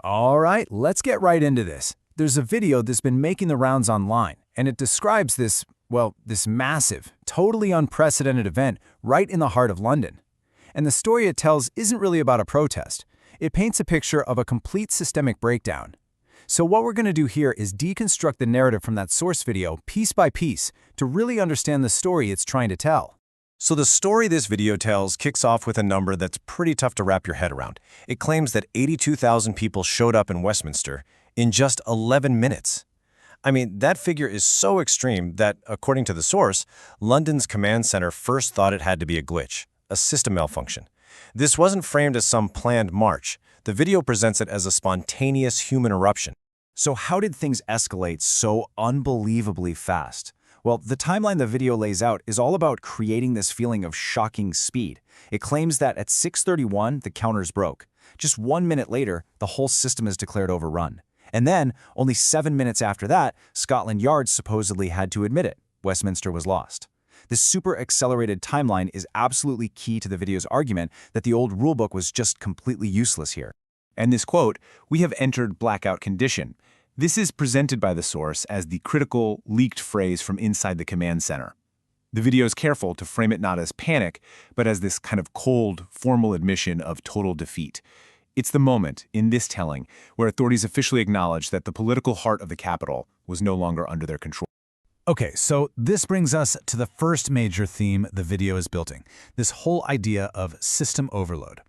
All right, let's get right into this. There's a video that's been making the rounds online, and it describes this massive, totally unprecedented event right in the heart of London. And the story it tells isn't really about a protest. It paints a picture of a complete systemic breakdown. So what we're going to do here is deconstruct the narrative from that source video piece by piece to really understand the story it's trying to tell. So the story this video tells kicks off with a number that's pretty tough to wrap your head around. It claims that 82,000 people showed up in Westminster in just 11 minutes. I mean, that figure is so extreme that, according to the source, London's command center first thought it had to be a glitch, a system malfunction. This wasn't framed as some planned march. The video presents it as a spontaneous human eruption. So how did things escalate so unbelievably fast? Well, the timeline the video lays out is all about creating this feeling of shocking speed. It claims that at 6:31, the counters broke. Just 1 minute later, the whole system is declared overrun. And then, only 7 minutes after that, Scotland Yard supposedly had to admit it. Westminster was lost. This super accelerated timeline is absolutely key to the video's argument that the old rulebook was just completely useless here. And this quote, "We have entered blackout condition." This is presented by the source as the critical, leaked phrase from inside the command center. The video is careful to frame it not as panic, but as this kind of cold, formal admission of total defeat. It's the moment, in this telling, where authorities officially acknowledge that the political heart of the capital was no longer under their control. Okay, so this brings us to the first major theme the video is building, this whole idea of system overload.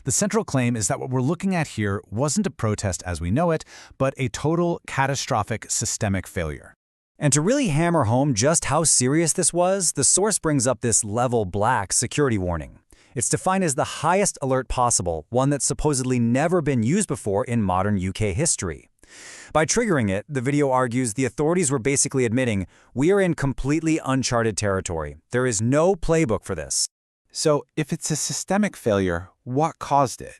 The central claim is that what we're looking at here wasn't a protest as we know it, but a total, catastrophic, systemic failure. And to really hammer home just how serious this was, the source brings up this level black security warning. It's defined as the highest alert possible, one that's supposedly never been used before in modern UK history. By triggering it, the video argues the authorities were basically admitting, we are in completely uncharted territory. There is no playbook for this. So, if it's a systemic failure, what caused it?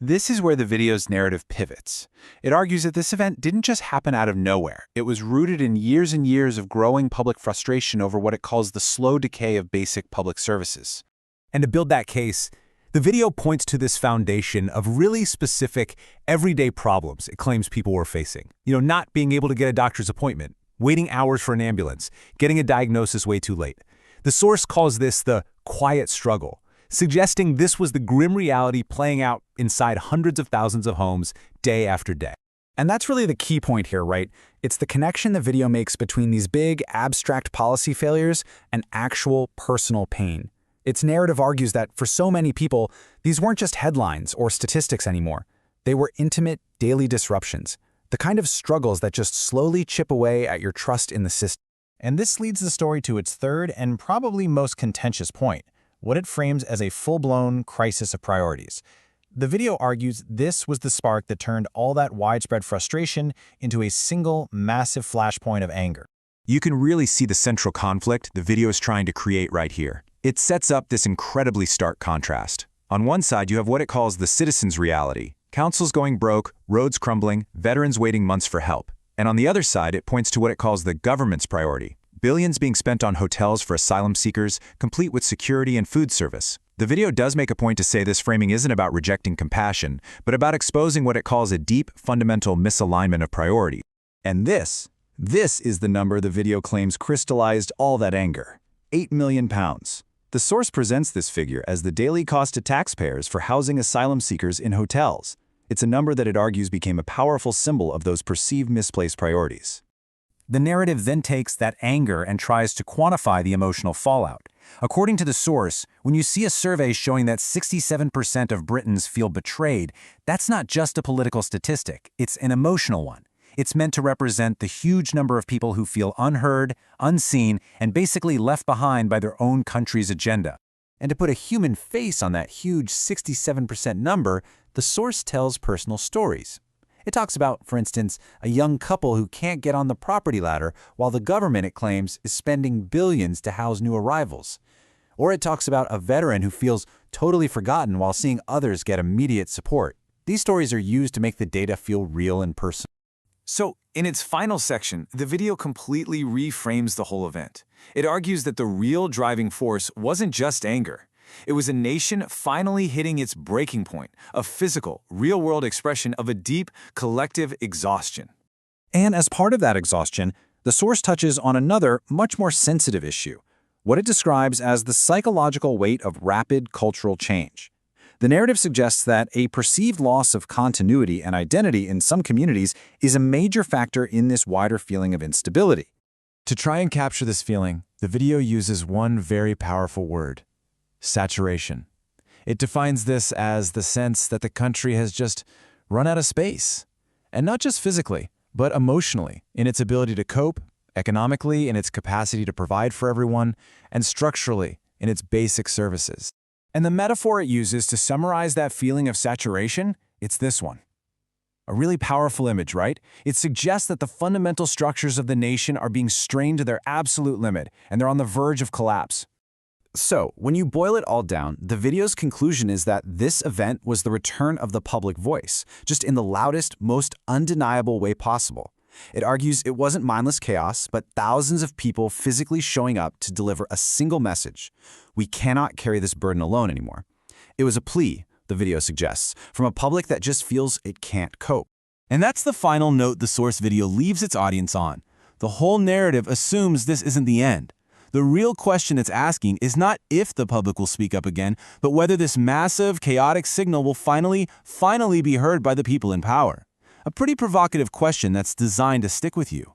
This is where the video's narrative pivots. It argues that this event didn't just happen out of nowhere. It was rooted in years and years of growing public frustration over what it calls the slow decay of basic public services. And to build that case, the video points to this foundation of really specific, everyday problems it claims people were facing. Not being able to get a doctor's appointment, waiting hours for an ambulance, getting a diagnosis way too late. The source calls this the quiet struggle, suggesting this was the grim reality playing out inside hundreds of thousands of homes day after day. And that's really the key point here, right? It's the connection the video makes between these big, abstract policy failures and actual personal pain. Its narrative argues that for so many people, these weren't just headlines or statistics anymore. They were intimate, daily disruptions, the kind of struggles that just slowly chip away at your trust in the system. And this leads the story to its third and probably most contentious point, what it frames as a full-blown crisis of priorities. The video argues this was the spark that turned all that widespread frustration into a single, massive flashpoint of anger. You can really see the central conflict the video is trying to create right here. It sets up this incredibly stark contrast. On one side, you have what it calls the citizens' reality. Councils going broke, roads crumbling, veterans waiting months for help. And on the other side, it points to what it calls the government's priority. Billions being spent on hotels for asylum seekers, complete with security and food service. The video does make a point to say this framing isn't about rejecting compassion, but about exposing what it calls a deep, fundamental misalignment of priority. And this is the number the video claims crystallized all that anger. £8 million. The source presents this figure as the daily cost to taxpayers for housing asylum seekers in hotels. It's a number that it argues became a powerful symbol of those perceived misplaced priorities. The narrative then takes that anger and tries to quantify the emotional fallout. According to the source, when you see a survey showing that 67% of Britons feel betrayed, that's not just a political statistic, it's an emotional one. It's meant to represent the huge number of people who feel unheard, unseen, and basically left behind by their own country's agenda. And to put a human face on that huge 67% number, the source tells personal stories. It talks about, for instance, a young couple who can't get on the property ladder while the government, it claims, is spending billions to house new arrivals. Or it talks about a veteran who feels totally forgotten while seeing others get immediate support. These stories are used to make the data feel real and personal. So, in its final section, the video completely reframes the whole event. It argues that the real driving force wasn't just anger. It was a nation finally hitting its breaking point, a physical, real-world expression of a deep, collective exhaustion. And as part of that exhaustion, the source touches on another, much more sensitive issue, what it describes as the psychological weight of rapid cultural change. The narrative suggests that a perceived loss of continuity and identity in some communities is a major factor in this wider feeling of instability. To try and capture this feeling, the video uses one very powerful word: saturation. It defines this as the sense that the country has just run out of space. And not just physically, but emotionally, in its ability to cope, economically in its capacity to provide for everyone, and structurally in its basic services. And the metaphor it uses to summarize that feeling of saturation, it's this one. A really powerful image, right? It suggests that the fundamental structures of the nation are being strained to their absolute limit, and they're on the verge of collapse. So, when you boil it all down, the video's conclusion is that this event was the return of the public voice, just in the loudest, most undeniable way possible. It argues it wasn't mindless chaos, but thousands of people physically showing up to deliver a single message. We cannot carry this burden alone anymore. It was a plea, the video suggests, from a public that just feels it can't cope. And that's the final note the source video leaves its audience on. The whole narrative assumes this isn't the end. The real question it's asking is not if the public will speak up again, but whether this massive, chaotic signal will finally be heard by the people in power. A pretty provocative question that's designed to stick with you.